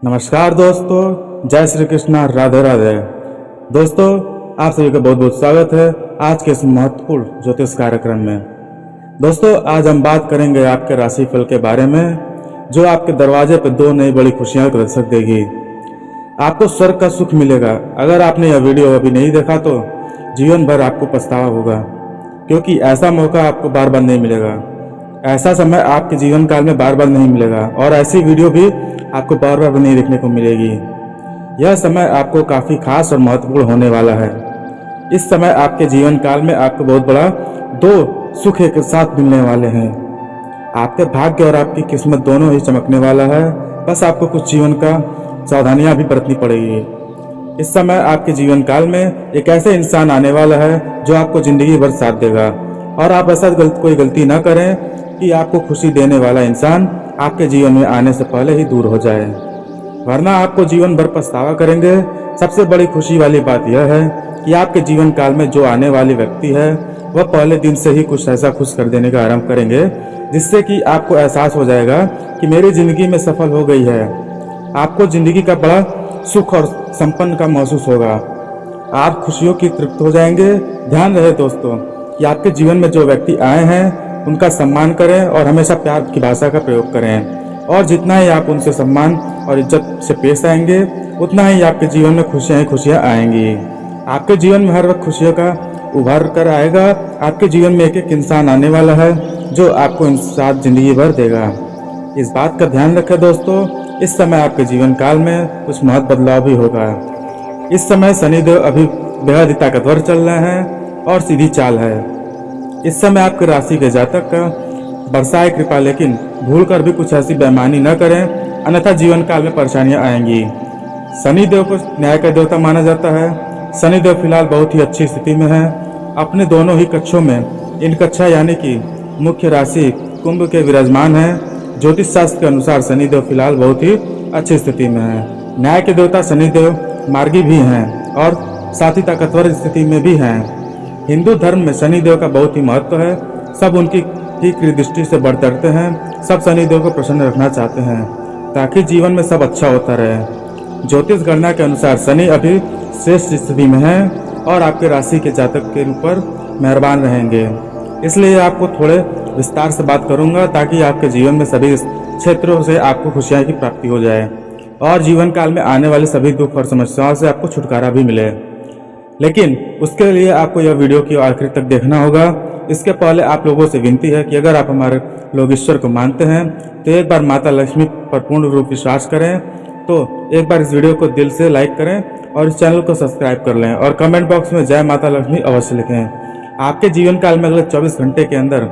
नमस्कार दोस्तों, जय श्री कृष्णा, राधे राधे। दोस्तों, आप सभी का बहुत बहुत स्वागत है आज के इस महत्वपूर्ण ज्योतिष कार्यक्रम में। दोस्तों, आज हम बात करेंगे आपके राशिफल के बारे में, जो आपके दरवाजे पर दो नई बड़ी खुशियां का दस्तक देगी। आपको स्वर्ग का सुख मिलेगा। अगर आपने यह वीडियो अभी नहीं देखा तो जीवन भर आपको पछतावा होगा, क्योंकि ऐसा मौका आपको बार बार नहीं मिलेगा। ऐसा समय आपके जीवन काल में बार बार नहीं मिलेगा और ऐसी वीडियो भी आपको बार बार नहीं देखने को मिलेगी। यह समय आपको काफ़ी खास और महत्वपूर्ण होने वाला है। इस समय आपके जीवन काल में आपको बहुत बड़ा दो सुख एक साथ मिलने वाले हैं। आपके भाग्य और आपकी किस्मत दोनों ही चमकने वाला है। बस आपको कुछ जीवन का सावधानियां भी बरतनी पड़ेगी। इस समय आपके जीवन काल में एक ऐसे इंसान आने वाला है जो आपको जिंदगी भर साथ देगा, और आप ऐसा कोई गलती ना करें कि आपको खुशी देने वाला इंसान आपके जीवन में आने से पहले ही दूर हो जाए, वरना आपको जीवन भर पछतावा करेंगे। सबसे बड़ी खुशी वाली बात यह है कि आपके जीवन काल में जो आने वाली व्यक्ति है वह पहले दिन से ही कुछ ऐसा खुश कर देने का आरंभ करेंगे, जिससे कि आपको एहसास हो जाएगा कि मेरी जिंदगी में सफल हो गई है। आपको जिंदगी का बड़ा सुख और संपन्न का महसूस होगा। आप खुशियों की तृप्त हो जाएंगे। ध्यान रहे दोस्तों कि आपके जीवन में जो व्यक्ति आए हैं उनका सम्मान करें और हमेशा प्यार की भाषा का प्रयोग करें, और जितना ही आप उनसे सम्मान और इज्जत से पेश आएंगे उतना ही आपके जीवन में खुशियां ही खुशियां आएंगी। आपके जीवन में हर वक्त खुशियों का उभर कर आएगा। आपके जीवन में एक एक इंसान आने वाला है जो आपको साथ जिंदगी भर देगा। इस बात का ध्यान रखें दोस्तों। इस समय आपके जीवन काल में कुछ महत्व बदलाव भी होगा। इस समय शनिदेव अभी बेहद ही ताकतवर चल रहे हैं और सीधी चाल है। इस समय आपके राशि के जातक का बरसाए कृपा, लेकिन भूलकर भी कुछ ऐसी बेईमानी न करें, अन्यथा जीवन काल में परेशानियां आएंगी। शनिदेव को न्याय का देवता माना जाता है। शनिदेव फिलहाल बहुत ही अच्छी स्थिति में है। अपने दोनों ही कक्षों में इन कक्षा यानी कि मुख्य राशि कुंभ के विराजमान है। ज्योतिष शास्त्र के अनुसार शनिदेव फिलहाल बहुत ही अच्छी स्थिति में है। न्याय के देवता शनिदेव मार्गी भी हैं और साथ ही ताकतवर स्थिति में भी हैं। हिंदू धर्म में शनिदेव का बहुत ही महत्व है। सब उनकी ठीक दृष्टि से बढ़ते हैं। सब शनिदेव को प्रसन्न रखना चाहते हैं ताकि जीवन में सब अच्छा होता रहे। ज्योतिष गणना के अनुसार शनि अभी श्रेष्ठ स्थिति में है और आपके राशि के जातक के ऊपर मेहरबान रहेंगे। इसलिए आपको थोड़े विस्तार से बात करूंगा ताकि आपके जीवन में सभी क्षेत्रों से आपको खुशियां की प्राप्ति हो जाए और जीवन काल में आने वाले सभी दुख और समस्याओं से आपको छुटकारा भी मिले। लेकिन उसके लिए आपको यह वीडियो की आखिर तक देखना होगा। इसके पहले आप लोगों से विनती है कि अगर आप हमारे लोग ईश्वर को मानते हैं तो एक बार माता लक्ष्मी पर पूर्ण रूप विश्वास करें, तो एक बार इस वीडियो को दिल से लाइक करें और इस चैनल को सब्सक्राइब कर लें और कमेंट बॉक्स में जय माता लक्ष्मी अवश्य लिखें। आपके जीवन काल में अगले 24 घंटे के अंदर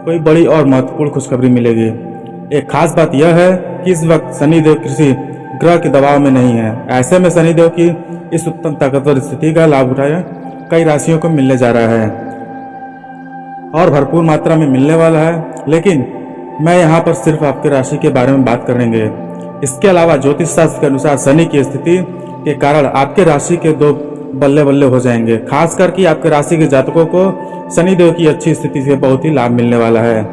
कोई बड़ी और महत्वपूर्ण खुशखबरी मिलेगी। एक खास बात यह है कि इस वक्त शनिदेव किसी ग्रह के दबाव में नहीं है। ऐसे में शनिदेव की इस उत्तम ताकतवर स्थिति का लाभ उठाया कई राशियों को मिलने जा रहा है और भरपूर मात्रा में मिलने वाला है। लेकिन मैं यहाँ पर सिर्फ आपके राशि के बारे में बात करेंगे। इसके अलावा ज्योतिष शास्त्र के अनुसार शनि की स्थिति के कारण आपके राशि के दो बल्ले बल्ले हो जाएंगे। खास करके आपके राशि के जातकों को शनिदेव की अच्छी स्थिति से बहुत ही लाभ मिलने वाला है।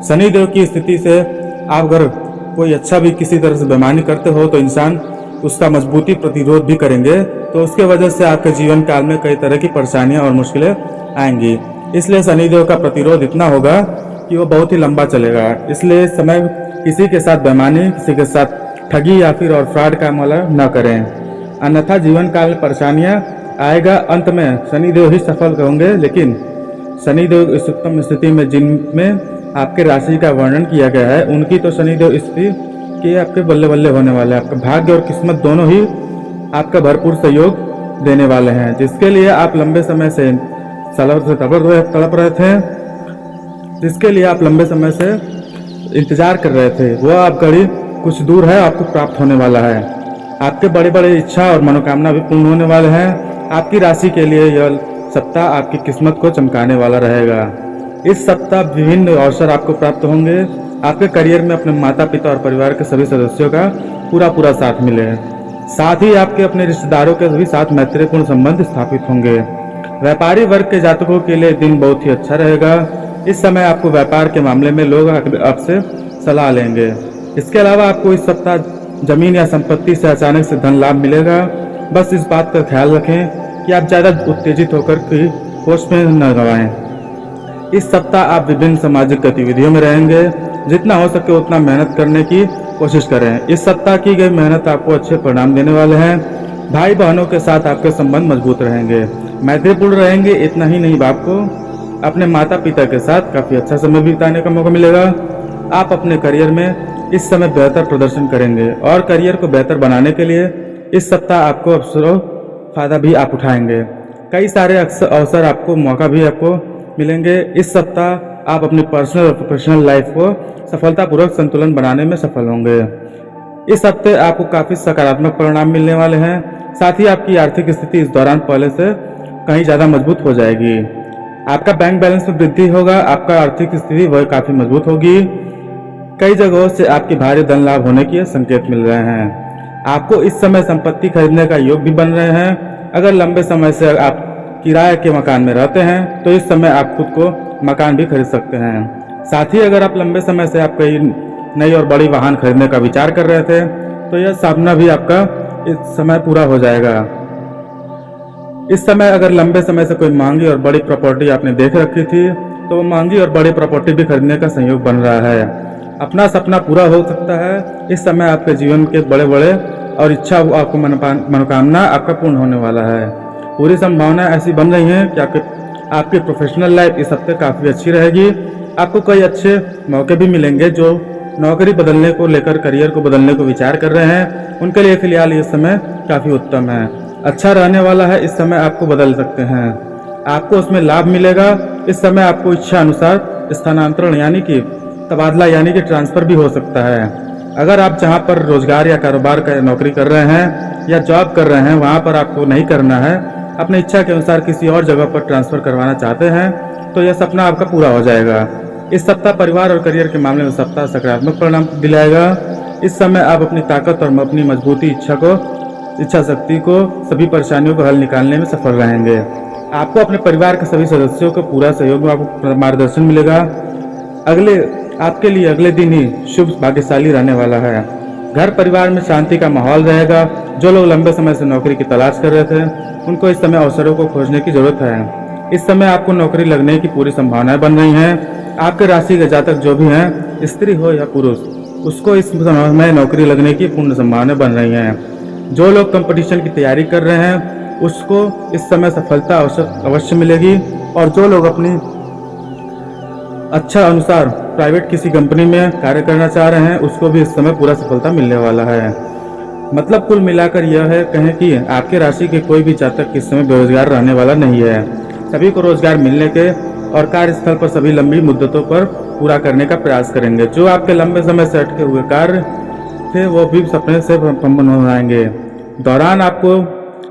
शनिदेव की स्थिति से आप अगर कोई अच्छा भी किसी तरह से बेईमानी करते हो तो इंसान उसका मजबूती प्रतिरोध भी करेंगे, तो उसके वजह से आपके जीवन काल में कई तरह की परेशानियां और मुश्किलें आएंगी। इसलिए शनिदेव का प्रतिरोध इतना होगा कि वो बहुत ही लंबा चलेगा। इसलिए इस समय किसी के साथ बेईमानी, किसी के साथ ठगी या फिर और फ्रॉड काम वाला न करें, अन्यथा जीवन काल में परेशानियां आएगा। अंत में शनिदेव ही सफल होंगे। लेकिन शनिदेव इस उत्तम स्थिति में जिनमें आपके राशि का वर्णन किया गया है उनकी तो शनिदेव स्थिति के आपके बल्ले बल्ले होने वाले हैं। आपका भाग्य और किस्मत दोनों ही आपका भरपूर सहयोग देने वाले हैं, जिसके लिए आप लंबे समय से तड़प रहे थे, जिसके लिए आप लंबे समय से इंतजार कर रहे थे, वो आप घड़ी कुछ दूर है, आपको प्राप्त होने वाला है। आपके बड़े बड़े इच्छा और मनोकामना भी पूर्ण होने वाले हैं। आपकी राशि के लिए यह सप्ताह आपकी किस्मत को चमकाने वाला रहेगा। इस सप्ताह विभिन्न अवसर आपको प्राप्त होंगे। आपके करियर में अपने माता पिता और परिवार के सभी सदस्यों का पूरा साथ मिले। साथ ही आपके अपने रिश्तेदारों के भी साथ मैत्रीपूर्ण संबंध स्थापित होंगे। व्यापारी वर्ग के जातकों के लिए दिन बहुत ही अच्छा रहेगा। इस समय आपको व्यापार के मामले में लोग आपसे सलाह लेंगे। इसके अलावा आपको इस सप्ताह जमीन या संपत्ति से अचानक से धन लाभ मिलेगा। बस इस बात का ख्याल रखें कि आप ज़्यादा उत्तेजित होकर की होश में न गंवाएं। इस सप्ताह आप विभिन्न सामाजिक गतिविधियों में रहेंगे। जितना हो सके उतना मेहनत करने की कोशिश करें। इस सप्ताह की गई मेहनत आपको अच्छे परिणाम देने वाले हैं। भाई बहनों के साथ आपके संबंध मजबूत रहेंगे, मैत्रीपूर्ण रहेंगे। इतना ही नहीं, आपको अपने माता पिता के साथ काफ़ी अच्छा समय बिताने का मौका मिलेगा। आप अपने करियर में इस समय बेहतर प्रदर्शन करेंगे और करियर को बेहतर बनाने के लिए इस सप्ताह आपको अवसरों फायदा भी आप उठाएंगे। कई सारे अवसर आपको मौका भी आपको मिलेंगे। इस सप्ताह आप अपनी पर्सनल और प्रोफेशनल लाइफ को सफलतापूर्वक संतुलन बनाने में सफल होंगे। इस हफ्ते आपको काफ़ी सकारात्मक परिणाम मिलने वाले हैं। साथ ही आपकी आर्थिक स्थिति इस दौरान पहले से कहीं ज़्यादा मजबूत हो जाएगी। आपका बैंक बैलेंस में वृद्धि होगा। आपका आर्थिक स्थिति वह काफ़ी मजबूत होगी। कई जगहों से आपकी भारी धन लाभ होने के संकेत मिल रहे हैं। आपको इस समय संपत्ति खरीदने का योग भी बन रहे हैं। अगर लंबे समय से आप किराए के मकान में रहते हैं तो इस समय आप खुद को मकान भी खरीद सकते हैं। साथ ही अगर आप लंबे समय से आप कई नई और बड़ी वाहन खरीदने का विचार कर रहे थे तो यह सपना भी आपका इस समय पूरा हो जाएगा। इस समय अगर लंबे समय से कोई महंगी और बड़ी प्रॉपर्टी आपने देख रखी थी तो वो महंगी और बड़ी प्रॉपर्टी भी खरीदने का संयोग बन रहा है। अपना सपना पूरा हो सकता है। इस समय आपके जीवन के बड़े बड़े और इच्छा आपको मनोकामना आपका पूर्ण होने वाला है। पूरी संभावना ऐसी बन रही है कि आपकी प्रोफेशनल लाइफ इस हफ्ते काफ़ी अच्छी रहेगी। आपको कई अच्छे मौके भी मिलेंगे। जो नौकरी बदलने को लेकर, करियर को बदलने को विचार कर रहे हैं, उनके लिए फिलहाल ये समय काफ़ी उत्तम है, अच्छा रहने वाला है। इस समय आपको बदल सकते हैं, आपको उसमें लाभ मिलेगा। इस समय आपको इच्छा अनुसार स्थानांतरण यानी कि तबादला यानी कि ट्रांसफ़र भी हो सकता है। अगर आप जहां पर रोजगार या कारोबार का नौकरी कर रहे हैं या जॉब कर रहे हैं वहां पर आपको नहीं करना है, अपनी इच्छा के अनुसार किसी और जगह पर ट्रांसफ़र करवाना चाहते हैं तो यह सपना आपका पूरा हो जाएगा। इस सप्ताह परिवार और करियर के मामले में सप्ताह सकारात्मक परिणाम दिलाएगा। इस समय आप अपनी ताकत और अपनी मजबूती इच्छा शक्ति को सभी परेशानियों को हल निकालने में सफल रहेंगे। आपको अपने परिवार के सभी सदस्यों को पूरा सहयोग, आपको मार्गदर्शन मिलेगा। आपके लिए अगले दिन ही शुभ भाग्यशाली रहने वाला है। घर परिवार में शांति का माहौल रहेगा। जो लोग लंबे समय से नौकरी की तलाश कर रहे थे उनको इस समय अवसरों को खोजने की जरूरत है। इस समय आपको नौकरी लगने की पूरी संभावनाएं बन रही हैं। आपके राशि के जातक जो भी हैं, स्त्री हो या पुरुष, उसको इस समय नौकरी लगने की पूर्ण संभावनाएं बन रही हैं। जो लोग कंपटीशन की तैयारी कर रहे हैं उसको इस समय सफलता अवश्य मिलेगी। और जो लोग अपनी अच्छा अनुसार प्राइवेट किसी कंपनी में कार्य करना चाह रहे हैं उसको भी इस समय पूरा सफलता मिलने वाला है। मतलब कुल मिलाकर यह है कहें कि आपके राशि के कोई भी जातक इस समय बेरोजगार रहने वाला नहीं है। सभी को रोजगार मिलने के और कार्यस्थल पर सभी लंबी मुद्दतों पर पूरा करने का प्रयास करेंगे। जो आपके लंबे समय से अटके हुए कार्य थे वो भी सपने से संपन्न हो जाएंगे। दौरान आपको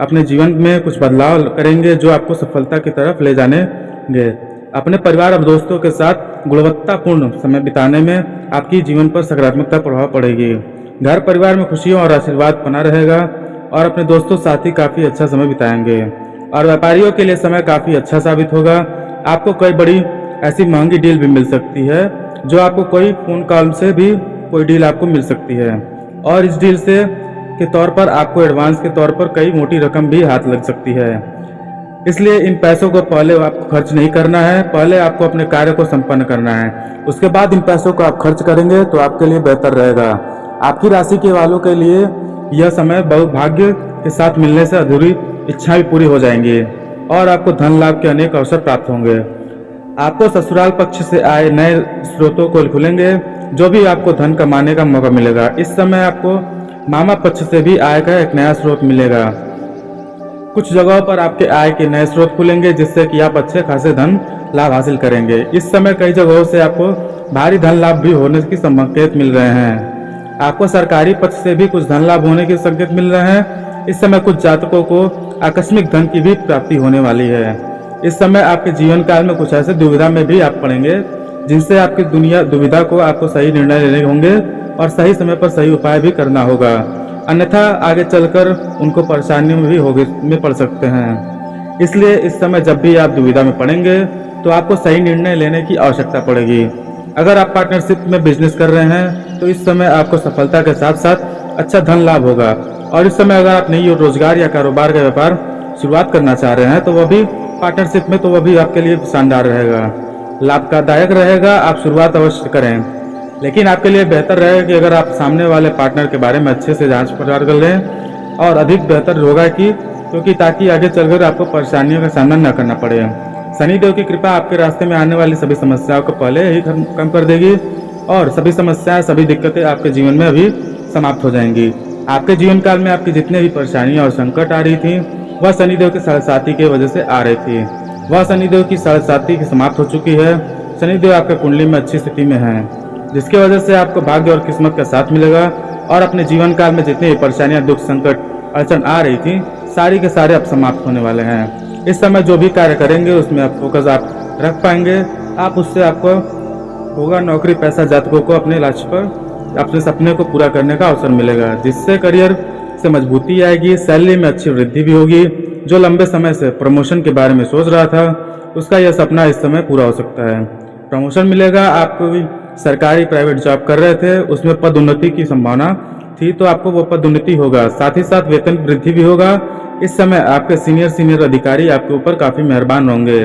अपने जीवन में कुछ बदलाव करेंगे जो आपको सफलता की तरफ ले जानेंगे। अपने परिवार और दोस्तों के साथ गुणवत्तापूर्ण समय बिताने में आपकी जीवन पर सकारात्मकता प्रभाव पड़ेगी। घर परिवार में खुशियों और आशीर्वाद बना रहेगा और अपने दोस्तों साथ ही काफ़ी अच्छा समय बिताएंगे। और व्यापारियों के लिए समय काफ़ी अच्छा साबित होगा। आपको कई बड़ी ऐसी महंगी डील भी मिल सकती है जो आपको कोई फ़ोन कॉल से भी कोई डील आपको मिल सकती है और इस डील से के तौर पर आपको एडवांस के तौर पर कई मोटी रकम भी हाथ लग सकती है। इसलिए इन पैसों को पहले आपको खर्च नहीं करना है, पहले आपको अपने कार्य को संपन्न करना है। उसके बाद इन पैसों को आप खर्च करेंगे तो आपके लिए बेहतर रहेगा। आपकी राशि के वालों के लिए यह समय बहुत भाग्य के साथ मिलने से अधूरी इच्छाएं भी पूरी हो जाएंगी और आपको धन लाभ के अनेक अवसर प्राप्त होंगे। आपको ससुराल पक्ष से आए नए स्रोतों को खुलेंगे जो भी आपको धन कमाने का मौका मिलेगा। इस समय आपको मामा पक्ष से भी आय का एक नया स्रोत मिलेगा। कुछ जगहों पर आपके आय के नए स्रोत खुलेंगे जिससे कि आप अच्छे खासे धन लाभ हासिल करेंगे। इस समय कई जगहों से आपको भारी धन लाभ भी होने के संकेत मिल रहे हैं। आपको सरकारी पक्ष से भी कुछ धन लाभ होने के संकेत मिल रहे हैं। इस समय कुछ जातकों को आकस्मिक धन की भी प्राप्ति होने वाली है। इस समय आपके जीवन काल में कुछ ऐसे दुविधा में भी आप पड़ेंगे जिनसे आपकी दुविधा को आपको सही निर्णय लेने होंगे और सही समय पर सही उपाय भी करना होगा, अन्यथा आगे चलकर उनको परेशानी में पड़ सकते हैं। इसलिए इस समय जब भी आप दुविधा में पड़ेंगे तो आपको सही निर्णय लेने की आवश्यकता पड़ेगी। अगर आप पार्टनरशिप में बिजनेस कर रहे हैं तो इस समय आपको सफलता के साथ साथ अच्छा धन लाभ होगा। और इस समय अगर आप नई रोजगार या कारोबार का व्यापार शुरुआत करना चाह रहे हैं तो वह भी पार्टनरशिप में, तो वह भी आपके लिए शानदार रहेगा, लाभदायक रहेगा। आप शुरुआत अवश्य करें, लेकिन आपके लिए बेहतर रहेगा कि अगर आप सामने वाले पार्टनर के बारे में अच्छे से जांच पड़ताल कर लें, और अधिक बेहतर होगा कि क्योंकि ताकि आगे चलकर आपको परेशानियों का सामना न करना पड़े। शनिदेव की कृपा आपके रास्ते में आने वाली सभी समस्याओं को पहले ही कम कर देगी, और सभी समस्याएं, सभी दिक्कतें आपके जीवन में अभी समाप्त हो जाएंगी। आपके जीवन काल में आपकी जितने भी परेशानियां और संकट आ रही थी, वह शनिदेव के साढ़े की वजह से आ रही थी। वह शनिदेव की साढ़े की समाप्त हो चुकी है। शनिदेव आपके कुंडली में अच्छी स्थिति में है, जिसकी वजह से आपको भाग्य और किस्मत का साथ मिलेगा, और अपने जीवन काल में जितनी भी परेशानियां, दुख, संकट, अड़चन आ रही थी, सारी के सारे अब समाप्त होने वाले हैं। इस समय जो भी कार्य करेंगे उसमें आप फोकस आप रख पाएंगे। आप उससे आपको होगा नौकरी, पैसा, जातकों को अपने लक्ष्य पर, अपने सपने को पूरा करने का अवसर मिलेगा, जिससे करियर से मजबूती आएगी, सैलरी में अच्छी वृद्धि भी होगी। जो लंबे समय से प्रमोशन के बारे में सोच रहा था, उसका यह सपना इस समय पूरा हो सकता है। प्रमोशन मिलेगा। आपको भी सरकारी प्राइवेट जॉब कर रहे थे, उसमें पद उन्नति की संभावना थी, तो आपको वो पद उन्नति होगा। साथ ही साथ वेतन वृद्धि भी होगा। इस समय आपके सीनियर अधिकारी आपके ऊपर काफी मेहरबान होंगे,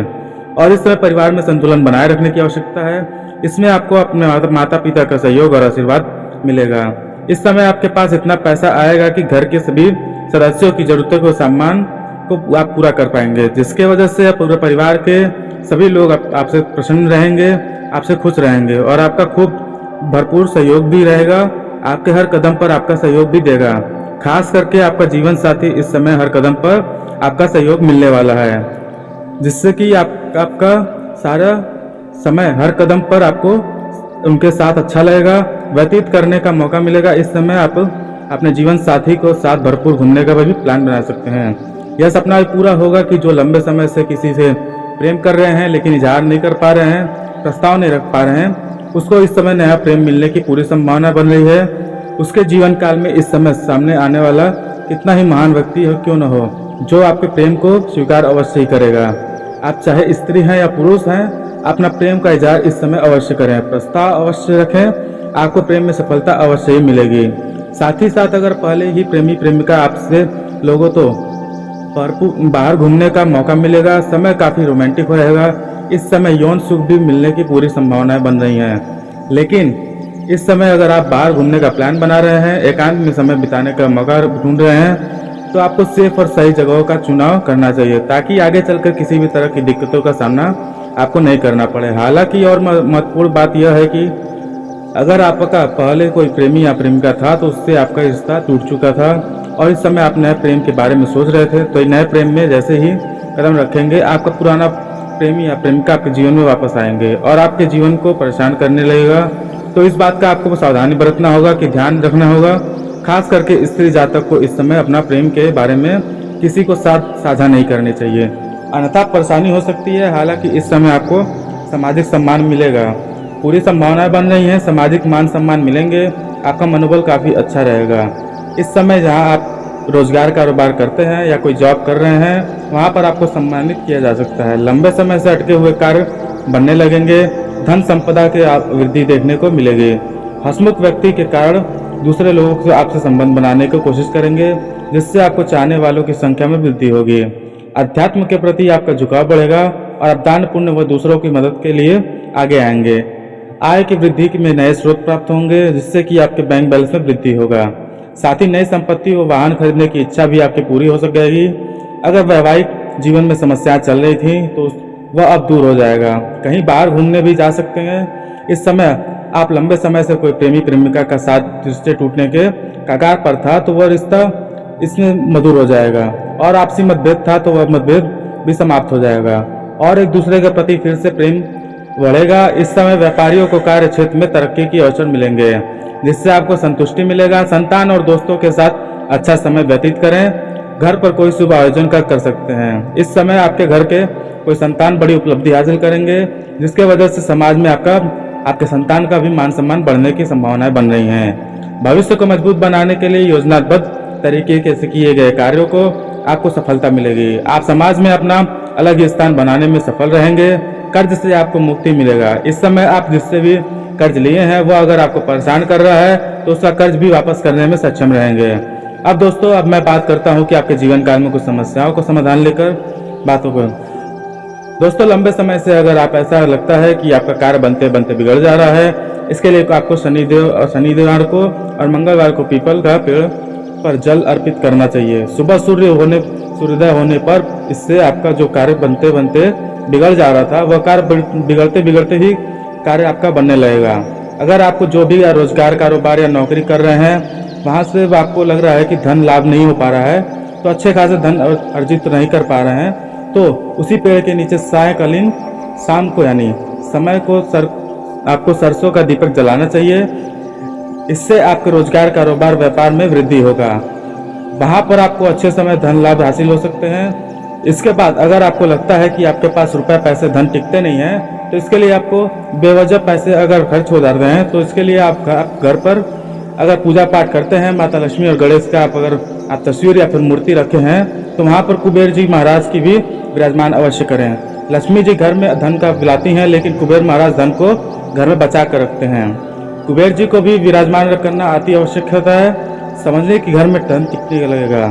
और इस समय परिवार में संतुलन बनाए रखने की आवश्यकता है। इसमें आपको अपने माता पिता का सहयोग और आशीर्वाद मिलेगा। इस समय आपके पास इतना पैसा आएगा कि घर के सभी सदस्यों की जरूरतों को, सम्मान को आप पूरा कर पाएंगे, जिसके वजह से पूरे परिवार के सभी लोग आपसे प्रसन्न रहेंगे, आपसे खुश रहेंगे, और आपका खूब भरपूर सहयोग भी रहेगा। आपके हर कदम पर आपका सहयोग भी देगा। खास करके आपका जीवन साथी इस समय हर कदम पर आपका सहयोग मिलने वाला है, जिससे कि आपका सारा समय हर कदम पर आपको उनके साथ अच्छा लगेगा, व्यतीत करने का मौका मिलेगा। इस समय आप अपने जीवन साथी को साथ भरपूर घूमने का भी प्लान बना सकते हैं। यह सपना भी पूरा होगा कि जो लंबे समय से किसी से प्रेम कर रहे हैं लेकिन इजहार नहीं कर पा रहे हैं, प्रस्ताव नहीं रख पा रहे हैं, उसको इस समय नया प्रेम मिलने की पूरी संभावना बन रही है। उसके जीवन काल में इस समय सामने आने वाला कितना ही महान व्यक्ति हो क्यों न हो, जो आपके प्रेम को स्वीकार अवश्य ही करेगा। आप चाहे स्त्री हैं या पुरुष हैं, अपना प्रेम का इजहार इस समय अवश्य करें, प्रस्ताव अवश्य रखें, आपको प्रेम में सफलता अवश्य ही मिलेगी। साथ ही साथ अगर पहले ही प्रेमी प्रेमिका आपसे लोगों तो बाहर घूमने का मौका मिलेगा, समय काफी रोमांटिक रहेगा। इस समय यौन सुख भी मिलने की पूरी संभावनाएं बन रही हैं। लेकिन इस समय अगर आप बाहर घूमने का प्लान बना रहे हैं, एकांत में समय बिताने का मौका ढूंढ रहे हैं, तो आपको सेफ और सही जगहों का चुनाव करना चाहिए, ताकि आगे चलकर किसी भी तरह की दिक्कतों का सामना आपको नहीं करना पड़े। हालांकि और महत्वपूर्ण बात यह है कि अगर आपका पहले कोई प्रेमी या प्रेमिका था तो उससे आपका रिश्ता टूट चुका था, और इस समय आप नए प्रेम के बारे में सोच रहे थे, तो नए प्रेम में जैसे ही कदम रखेंगे, आपका पुराना प्रेमी या प्रेमिका आपके जीवन में वापस आएंगे और आपके जीवन को परेशान करने लगेगा। तो इस बात का आपको सावधानी बरतना होगा, कि ध्यान रखना होगा, खास करके स्त्री जातक को इस समय अपना प्रेम के बारे में किसी को साथ साझा नहीं करनी चाहिए, अन्यथा परेशानी हो सकती है। हालांकि इस समय आपको सामाजिक सम्मान मिलेगा, पूरी संभावनाएं बन रही हैं, सामाजिक मान सम्मान मिलेंगे, आपका मनोबल काफ़ी अच्छा रहेगा। इस समय जहां आप रोजगार कारोबार करते हैं या कोई जॉब कर रहे हैं, वहां पर आपको सम्मानित किया जा सकता है। लंबे समय से अटके हुए कार्य बनने लगेंगे, धन संपदा के वृद्धि देखने को मिलेगी। हंसमुख व्यक्ति के कारण दूसरे लोगों से आपसे संबंध बनाने की कोशिश करेंगे, जिससे आपको चाहने वालों की संख्या में वृद्धि होगी। अध्यात्म के प्रति आपका झुकाव बढ़ेगा और आप दान पुण्य व दूसरों की मदद के लिए आगे आएंगे। आय की वृद्धि में नए स्रोत प्राप्त होंगे, जिससे कि आपके बैंक बैलेंस में वृद्धि होगा। साथ ही नई संपत्ति व वाहन खरीदने की इच्छा भी आपकी पूरी हो सकेगी। अगर वैवाहिक जीवन में समस्याएं चल रही थी तो वह अब दूर हो जाएगा। कहीं बाहर घूमने भी जा सकते हैं। इस समय आप लंबे समय से कोई प्रेमी प्रेमिका का साथ रिश्ते टूटने के कगार पर था, तो वह रिश्ता इसमें मधुर हो जाएगा, और आपसी मतभेद था तो वह मतभेद भी समाप्त हो जाएगा और एक दूसरे के प्रति फिर से प्रेम बढ़ेगा। इस समय व्यापारियों को कार्य क्षेत्र में तरक्की के अवसर मिलेंगे, जिससे आपको संतुष्टि मिलेगा। संतान और दोस्तों के साथ अच्छा समय व्यतीत करें। घर पर कोई शुभ आयोजन कर सकते हैं। इस समय आपके घर के कोई संतान बड़ी उपलब्धि हासिल करेंगे, जिसके वजह से समाज में आपके संतान का भी मान सम्मान बढ़ने की संभावनाएं बन रही हैं। भविष्य को मजबूत बनाने के लिए योजनाबद्ध तरीके से किए गए कार्यों को आपको सफलता मिलेगी। आप समाज में अपना अलग स्थान बनाने में सफल रहेंगे। कर्ज से आपको मुक्ति मिलेगा। इस समय आप जिससे भी कर्ज लिए हैं वो अगर आपको परेशान कर रहा है तो उसका कर्ज भी वापस करने में सक्षम रहेंगे। अब दोस्तों, अब मैं बात करता हूँ कि आपके जीवन काल में कुछ समस्याओं को समाधान लेकर बातों को। दोस्तों, लंबे समय से अगर आप ऐसा लगता है कि आपका कार्य बनते बनते बिगड़ जा रहा है, इसके लिए आपको शनिवार को और मंगलवार को पीपल का पेड़ पर जल अर्पित करना चाहिए। सुबह सूर्योदय होने पर इससे आपका जो कार्य बनते बनते बिगड़ जा रहा था वह कार्य बिगड़ते बिगड़ते ही कार्य आपका बनने लगेगा। अगर आपको जो भी रोजगार, कारोबार या नौकरी कर रहे हैं वहाँ से आपको लग रहा है कि धन लाभ नहीं हो पा रहा है, तो अच्छे खासे धन अर्जित नहीं कर पा रहे हैं, तो उसी पेड़ के नीचे सायंकालीन शाम को यानी समय को आपको सरसों का दीपक जलाना चाहिए। इससे आपके रोजगार, कारोबार, व्यापार में वृद्धि होगा। वहाँ पर आपको अच्छे समय धन लाभ हासिल हो सकते हैं। इसके बाद अगर आपको लगता है कि आपके पास रुपए पैसे धन टिकते नहीं हैं, तो इसके लिए आपको बेवजह पैसे अगर खर्च हो जाते हैं, तो इसके लिए आप घर पर अगर पूजा पाठ करते हैं माता लक्ष्मी और गणेश का अगर आप तस्वीर या फिर मूर्ति रखे हैं, तो वहाँ पर कुबेर जी महाराज की भी विराजमान अवश्य करें। लक्ष्मी जी घर में धन का बिलाती हैं, लेकिन कुबेर महाराज धन को घर में बचा कर रखते हैं। कुबेर जी को भी विराजमान करना अति आवश्यक होता है, समझने कि घर में धन कितनी लगेगा।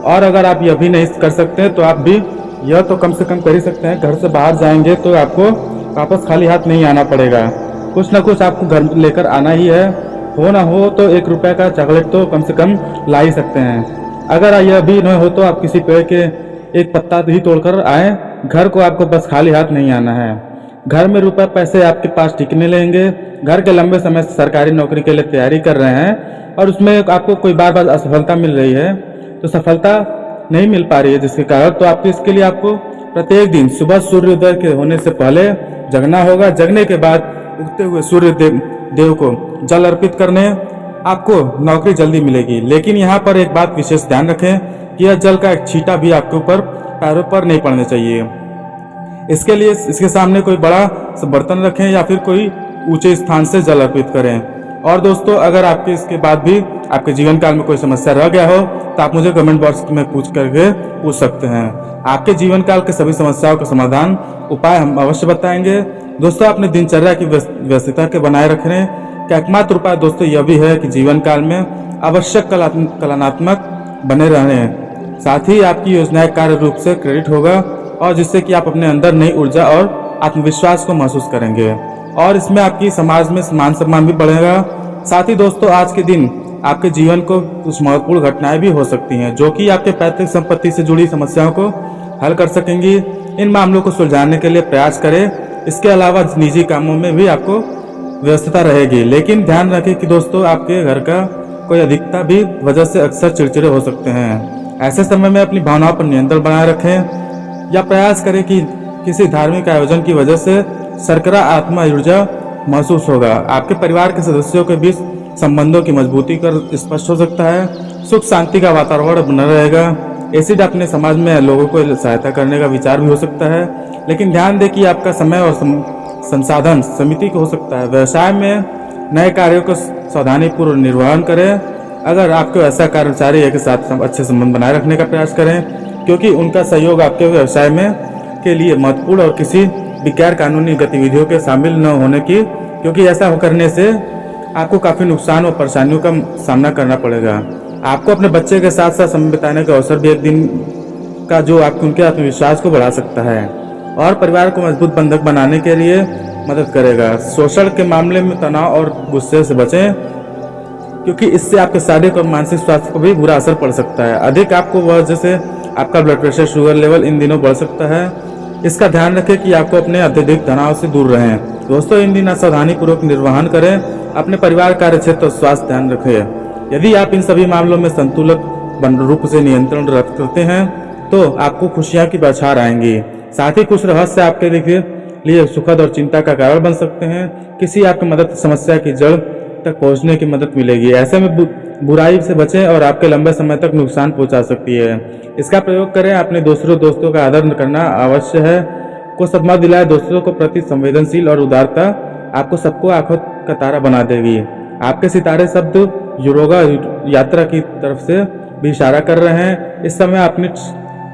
और अगर आप यह भी नहीं कर सकते तो आप भी यह तो कम से कम कर ही सकते हैं, घर से बाहर जाएंगे तो आपको वापस खाली हाथ नहीं आना पड़ेगा। कुछ ना कुछ आपको घर लेकर आना ही है, हो ना हो तो 1 रुपये का चॉकलेट तो कम से कम ला ही सकते हैं। अगर यह भी न हो तो आप किसी पेड़ के एक पत्ता ही तोड़कर आए, घर को आपको बस खाली हाथ नहीं आना है। घर में रुपए पैसे आपके पास टिकने लेंगे। घर के लंबे समय से सरकारी नौकरी के लिए तैयारी कर रहे हैं और उसमें आपको कोई बार बार असफलता मिल रही है, तो सफलता नहीं मिल पा रही है जिसके कारण, तो आपको इसके लिए आपको प्रत्येक दिन सुबह सूर्योदय के होने से पहले जगना होगा। जगने के बाद उगते हुए सूर्य देव को जल अर्पित करने आपको नौकरी जल्दी मिलेगी। लेकिन यहाँ पर एक बात विशेष ध्यान रखें कि यह जल का एक छींटा भी आपके ऊपर पैरों पर नहीं पड़ने चाहिए। इसके लिए इसके सामने कोई बड़ा बर्तन रखें या फिर कोई ऊंचे स्थान से जल अर्पित करें। और दोस्तों, अगर आपके इसके बाद भी आपके जीवन काल में कोई समस्या रह गया हो तो आप मुझे कमेंट बॉक्स में पूछ सकते हैं। आपके जीवन काल के सभी समस्याओं का समाधान उपाय हम अवश्य बताएंगे। दोस्तों, अपने दिनचर्या की व्यस्तता के बनाए रखने का एकमात्र उपाय दोस्तों यह भी है कि जीवन काल में आवश्यक कलात्मक बने रहने, साथ ही आपकी योजनाएं कार्य रूप से क्रेडिट होगा और जिससे कि आप अपने अंदर नई ऊर्जा और आत्मविश्वास को महसूस करेंगे और इसमें आपकी समाज में मान सम्मान भी बढ़ेगा। साथ ही दोस्तों, आज के दिन आपके जीवन को कुछ महत्वपूर्ण घटनाएं भी हो सकती हैं जो कि आपके पैतृक संपत्ति से जुड़ी समस्याओं को हल कर सकेंगी। इन मामलों को सुलझाने के लिए प्रयास करें। इसके अलावा निजी कामों में भी आपको व्यस्तता रहेगी, लेकिन ध्यान रखें कि दोस्तों आपके घर का कोई अधिकता भी वजह से अक्सर चिड़चिड़े हो सकते हैं। ऐसे समय में अपनी भावनाओं पर नियंत्रण बनाए रखें या प्रयास करें कि किसी धार्मिक आयोजन की वजह से सरकरा आत्मा ऊर्जा महसूस होगा। आपके परिवार के सदस्यों के बीच संबंधों की मजबूती कर स्पष्ट हो सकता है। सुख शांति का वातावरण बना रहेगा। एसिड अपने समाज में लोगों को सहायता करने का विचार भी हो सकता है, लेकिन ध्यान दें कि आपका समय और संसाधन समिति को हो सकता है। व्यवसाय में नए कार्यों को सावधानीपूर्वक निर्वहन करें। अगर आपके ऐसा कर्मचारी है के साथ अच्छे संबंध बनाए रखने का प्रयास करें, क्योंकि उनका सहयोग आपके व्यवसाय में के लिए महत्वपूर्ण और किसी भी गैर कानूनी गतिविधियों के शामिल न होने की, क्योंकि ऐसा करने से आपको काफ़ी नुकसान और परेशानियों का सामना करना पड़ेगा। आपको अपने बच्चे के साथ साथ समय बिताने का अवसर भी एक दिन का जो आपको उनके आत्मविश्वास को बढ़ा सकता है और परिवार को मजबूत बंधक बनाने के लिए मदद करेगा। शोषण के मामले में तनाव और गुस्से से बचें, क्योंकि इससे आपके शारीरिक और मानसिक स्वास्थ्य को भी बुरा असर पड़ सकता है। अधिक आपको वजह से आपका blood pressure, sugar level in दिनों बढ़ सकता है। इसका ध्यान रखें कि आपको अपने अत्यधिक तनाव से दूर रहें। दोस्तों, इन दिन सावधानी पूर्वक निर्वहन करें। अपने परिवार, कार्य क्षेत्र और स्वास्थ्य ध्यान रखें। यदि आप इन सभी मामलों में संतुलित रूप से नियंत्रण रखते हैं तो आपको खुशियां की बौछार आएंगी। साथ ही कुछ रहस्य आपके लिए सुखद और चिंता का कारण बन सकते हैं। किसी आपकी मदद समस्या की जड़ तक पहुंचने की मदद मिलेगी। ऐसे में बुराई से बचें और आपके लंबे समय तक नुकसान पहुंचा सकती है। इसका प्रयोग करें। अपने दोस्तों का आदर करना अवश्य है। को सदमा दिलाए। दोस्तों को प्रति संवेदनशील और उदारता आपको सबको आंखों का तारा बना देगी। आपके सितारे शब्द यूरोगा यात्रा की तरफ से भी इशारा कर रहे हैं। इस समय अपनी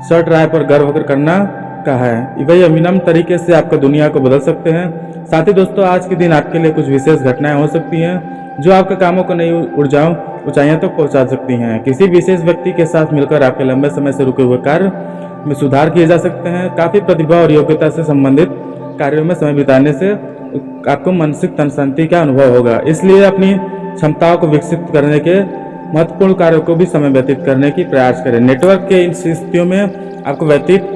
शर्ट राय पर गर्व करना का है, वही अविनम्र तरीके से आपका दुनिया को बदल सकते हैं। साथ ही दोस्तों, आज के दिन आपके लिए कुछ विशेष घटनाएं हो सकती हैं जो आपके कामों को नई ऊंचाइयों तक पहुंचा सकती हैं। किसी विशेष व्यक्ति के साथ मिलकर आपके लंबे समय से रुके हुए कार्य में सुधार किए जा सकते हैं। काफ़ी प्रतिभा और योग्यता से संबंधित कार्यों में समय बिताने से आपको मानसिक शांति का अनुभव होगा, इसलिए अपनी क्षमताओं को विकसित करने के महत्वपूर्ण कार्यों को भी समय व्यतीत करने की प्रयास करें। नेटवर्क के इन स्थितियों में आपको व्यतीत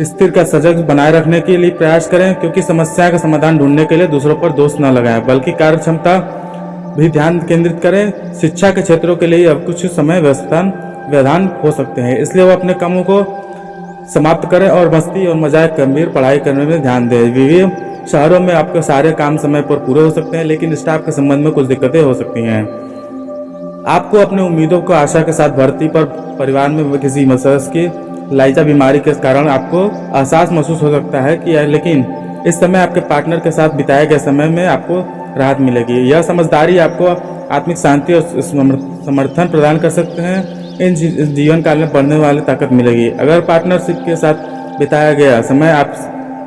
स्थिर का सजग बनाए रखने के लिए प्रयास करें, क्योंकि समस्या का समाधान ढूंढने के लिए दूसरों पर दोष न लगाएं, बल्कि कार्य क्षमता भी ध्यान केंद्रित करें। शिक्षा के क्षेत्रों के लिए अब कुछ समय व्यवधान हो सकते हैं, इसलिए वो अपने कामों को समाप्त करें और मस्ती और मजाक गंभीर पढ़ाई करने में ध्यान दें। विभिन्न शहरों में आपके सारे काम समय पर पूरे हो सकते हैं, लेकिन स्टाफ के संबंध में कुछ दिक्कतें हो सकती हैं। आपको अपनी उम्मीदों को आशा के साथ भर्ती पर परिवार में किसी सदस्य की लाइजा बीमारी के कारण आपको एहसास महसूस हो सकता है कि लेकिन इस समय आपके पार्टनर के साथ बिताए गए समय में आपको राहत मिलेगी। यह समझदारी आपको आत्मिक शांति और समर्थन प्रदान कर सकते हैं। इन जीवन काल में बढ़ने वाली ताकत मिलेगी। अगर पार्टनरशिप के साथ बिताया गया समय आप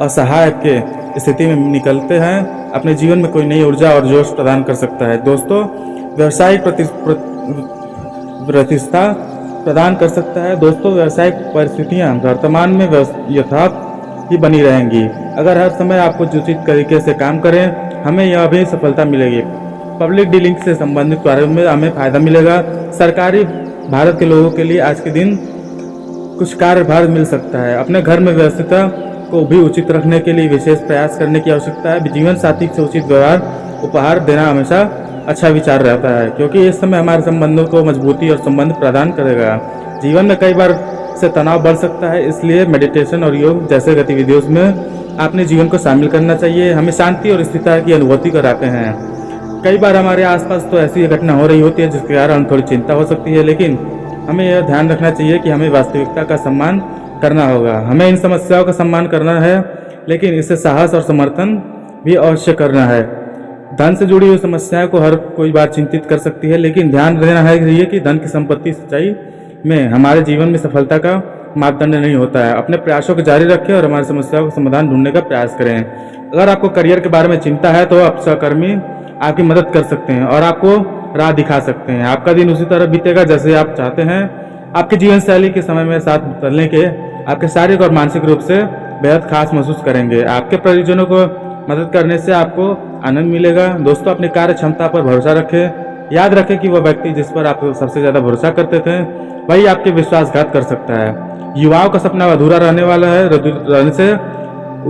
असहाय के स्थिति में निकलते हैं, अपने जीवन में कोई नई ऊर्जा और जोश प्रदान कर सकता है। दोस्तों, व्यावसायिक प्रतिष्ठा प्रदान कर सकता है। दोस्तों, व्यावसायिक परिस्थितियां वर्तमान में यथावत ही बनी रहेंगी अगर हर समय आपको उचित तरीके से काम करें। हमें यह भी सफलता मिलेगी। पब्लिक डीलिंग से संबंधित कार्यों में हमें फायदा मिलेगा। सरकारी भारत के लोगों के लिए आज के दिन कुछ कार्यभार मिल सकता है। अपने घर में व्यवस्था को भी उचित रखने के लिए विशेष प्रयास करने की आवश्यकता है। जीवन साथी से उचित व्यवहार उपहार देना हमेशा अच्छा विचार रहता है, क्योंकि इस समय हमारे संबंधों को मजबूती और संबंध प्रदान करेगा। जीवन में कई बार से तनाव बढ़ सकता है, इसलिए मेडिटेशन और योग जैसे गतिविधियों में अपने जीवन को शामिल करना चाहिए। हमें शांति और स्थिरता की अनुभूति कराते हैं। कई बार हमारे आसपास तो ऐसी घटना हो रही होती है जिसके कारण थोड़ी चिंता हो सकती है, लेकिन हमें यह ध्यान रखना चाहिए कि हमें वास्तविकता का सम्मान करना होगा। हमें इन समस्याओं का सम्मान करना है, लेकिन इसे साहस और समर्थन भी अवश्य करना है। धन से जुड़ी हुई समस्याओं को हर कोई बार चिंतित कर सकती है, लेकिन ध्यान देना है कि धन की संपत्ति सच्चाई में हमारे जीवन में सफलता का मापदंड नहीं होता है। अपने प्रयासों को जारी रखें और हमारी समस्याओं का समाधान ढूंढने का प्रयास करें। अगर आपको करियर के बारे में चिंता है तो आप सहकर्मी आपकी मदद कर सकते हैं और आपको राह दिखा सकते हैं। आपका दिन उसी तरह बीतेगा जैसे आप चाहते हैं। आपके जीवन शैली के समय में साथ बदलने के आपके शारीरिक और मानसिक रूप से बेहद खास महसूस करेंगे। आपके परिजनों को मदद करने से आपको आनंद मिलेगा। दोस्तों, अपनी कार्य क्षमता पर भरोसा रखें। याद रखें कि वह व्यक्ति जिस पर आप सबसे ज्यादा भरोसा करते थे वही आपके विश्वासघात कर सकता है। युवाओं का सपना अधूरा रहने से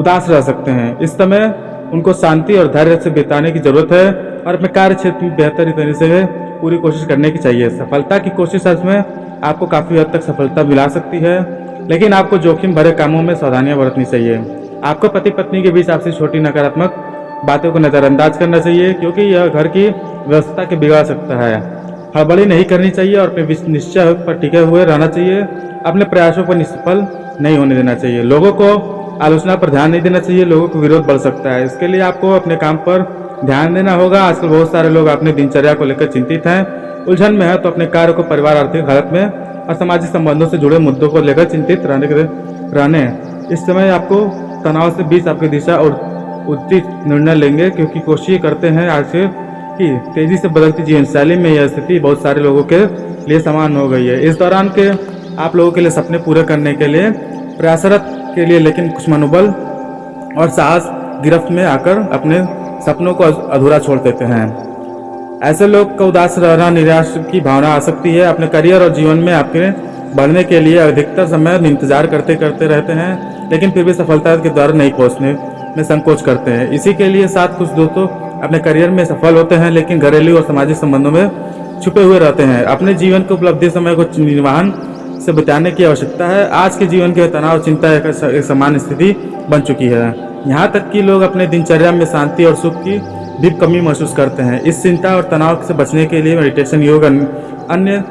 उदास रह सकते हैं। इस समय उनको शांति और धैर्य से बिताने की जरूरत है और अपने कार्य क्षेत्र में बेहतर तरीके से पूरी कोशिश करने की चाहिए। सफलता की कोशिश में आपको काफी हद तक सफलता मिला सकती है, लेकिन आपको जोखिम भरे कामों में सावधानियां बरतनी चाहिए। आपको पति पत्नी के बीच आपसी छोटी नकारात्मक बातों को नजरअंदाज करना चाहिए, क्योंकि यह घर की व्यवस्था के बिगाड़ सकता है। हड़बड़ी नहीं करनी चाहिए और अपने निश्चय पर टिके हुए रहना चाहिए। अपने प्रयासों पर निष्फल नहीं होने देना चाहिए। लोगों को आलोचना पर ध्यान नहीं देना चाहिए, लोगों को विरोध बढ़ सकता है। इसके लिए आपको अपने काम पर ध्यान देना होगा। आजकल बहुत सारे लोग अपनी दिनचर्या को लेकर चिंतित हैं, उलझन में है, तो अपने कार्य को परिवार, आर्थिक हालत में और सामाजिक संबंधों से जुड़े मुद्दों को लेकर चिंतित रहने इस समय आपको तनाव से बीच आपकी दिशा और उचित निर्णय लेंगे, क्योंकि कोशिश करते हैं आज की तेजी से बदलती जीवन शैली में यह स्थिति बहुत सारे लोगों के लिए समान हो गई है। इस दौरान के आप लोगों के लिए सपने पूरे करने के लिए प्रयासरत के लिए, लेकिन कुछ मनोबल और साहस गिरफ्त में आकर अपने सपनों को अधूरा छोड़ देते हैं। ऐसे लोग को उदास रहना, निराश की भावना आ सकती है। अपने करियर और जीवन में आपके बढ़ने के लिए अधिकतर समय इंतजार करते रहते हैं, लेकिन फिर भी सफलता के द्वार नहीं पहुंचने में संकोच करते हैं। इसी के लिए साथ कुछ दोस्तों अपने करियर में सफल होते हैं, लेकिन घरेलू और सामाजिक संबंधों में छुपे हुए रहते हैं। अपने जीवन के उपलब्धि समय को निर्वहन से बिताने की आवश्यकता है। आज के जीवन के तनाव चिंता एक समान स्थिति बन चुकी है। यहाँ तक कि लोग अपने दिनचर्या में शांति और सुख की भी कमी महसूस करते हैं। इस चिंता और तनाव से बचने के लिए मेडिटेशन, योग, अन्य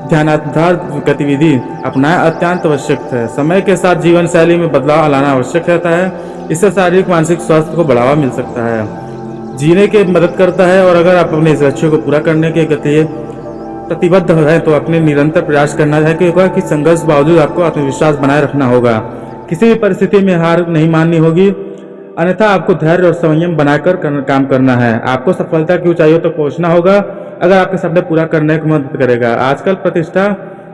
ध्यानाधार गतिविधि अपनाएं अत्यंत आवश्यक है। समय के साथ जीवन शैली में बदलाव लाना आवश्यक रहता है। इससे शारीरिक मानसिक स्वास्थ्य को बढ़ावा मिल सकता है, जीने की मदद करता है। और अगर आप अपने इस लक्ष्य को पूरा करने के गति प्रतिबद्ध है तो अपने निरंतर प्रयास करना है, क्योंकि संघर्ष बावजूद आपको आत्मविश्वास बनाए रखना होगा। किसी भी परिस्थिति में हार नहीं माननी होगी, अन्यथा आपको धैर्य और संयम बनाकर काम करना है। आपको सफलता की ऊंचाइयों तक पहुंचना होगा अगर आपके सपने पूरा करने की मदद करेगा। आजकल प्रतिष्ठा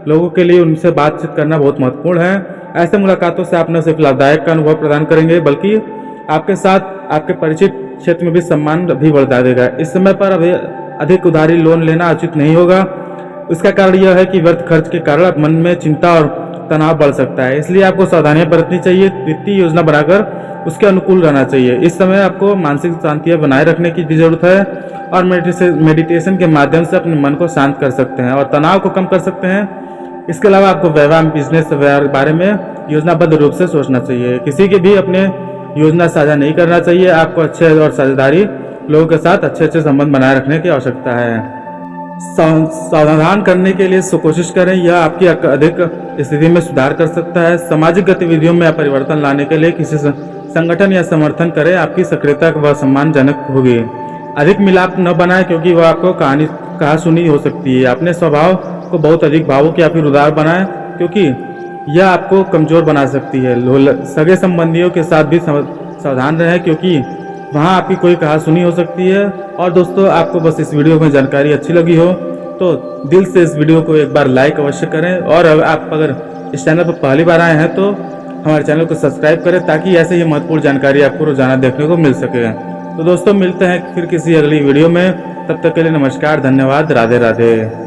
लोगों के लिए उनसे बातचीत करना बहुत महत्वपूर्ण है। ऐसे मुलाकातों से आप न सिर्फ लाभदायक का अनुभव प्रदान करेंगे बल्कि आपके साथ आपके परिचित क्षेत्र में भी सम्मान भी बढ़ा देगा। इस समय पर अभी अधिक उधारी लोन लेना उचित नहीं होगा। इसका कारण यह है कि व्यर्थ खर्च के कारण मन में चिंता और तनाव बढ़ सकता है, इसलिए आपको सावधानियां बरतनी चाहिए। वित्तीय योजना बनाकर उसके अनुकूल रहना चाहिए। इस समय आपको मानसिक शांति बनाए रखने की भी जरूरत है और मेडिटेशन के माध्यम से अपने मन को शांत कर सकते हैं और तनाव को कम कर सकते हैं। इसके अलावा आपको व्यवहार बिजनेस बारे में योजनाबद्ध रूप से सोचना चाहिए। किसी के भी अपने योजना साझा नहीं करना चाहिए। आपको अच्छे और साझेदारी लोगों के साथ अच्छे संबंध बनाए रखने की आवश्यकता है। समाधान करने के लिए कोशिश करें, यह आपकी अधिक स्थिति में सुधार कर सकता है। सामाजिक गतिविधियों में परिवर्तन लाने के लिए किसी संगठन या समर्थन करें, आपकी सक्रियता व सम्मानजनक होगी। अधिक मिलाप न बनाएं क्योंकि वह आपको कहा सुनी हो सकती है। अपने स्वभाव को बहुत अधिक भावुक या फिर उदार बनाएं क्योंकि यह आपको कमजोर बना सकती है। सगे संबंधियों के साथ भी सावधान रहें क्योंकि वहाँ आपकी कोई कहा सुनी हो सकती है। और दोस्तों, आपको बस इस वीडियो में जानकारी अच्छी लगी हो तो दिल से इस वीडियो को एक बार लाइक अवश्य करें और आप अगर इस चैनल पर पहली बार आए हैं तो हमारे चैनल को सब्सक्राइब करें ताकि ऐसे ही महत्वपूर्ण जानकारी आपको रोजाना देखने को मिल सके। तो दोस्तों, मिलते हैं फिर किसी अगली वीडियो में। तब तक के लिए नमस्कार, धन्यवाद, राधे राधे।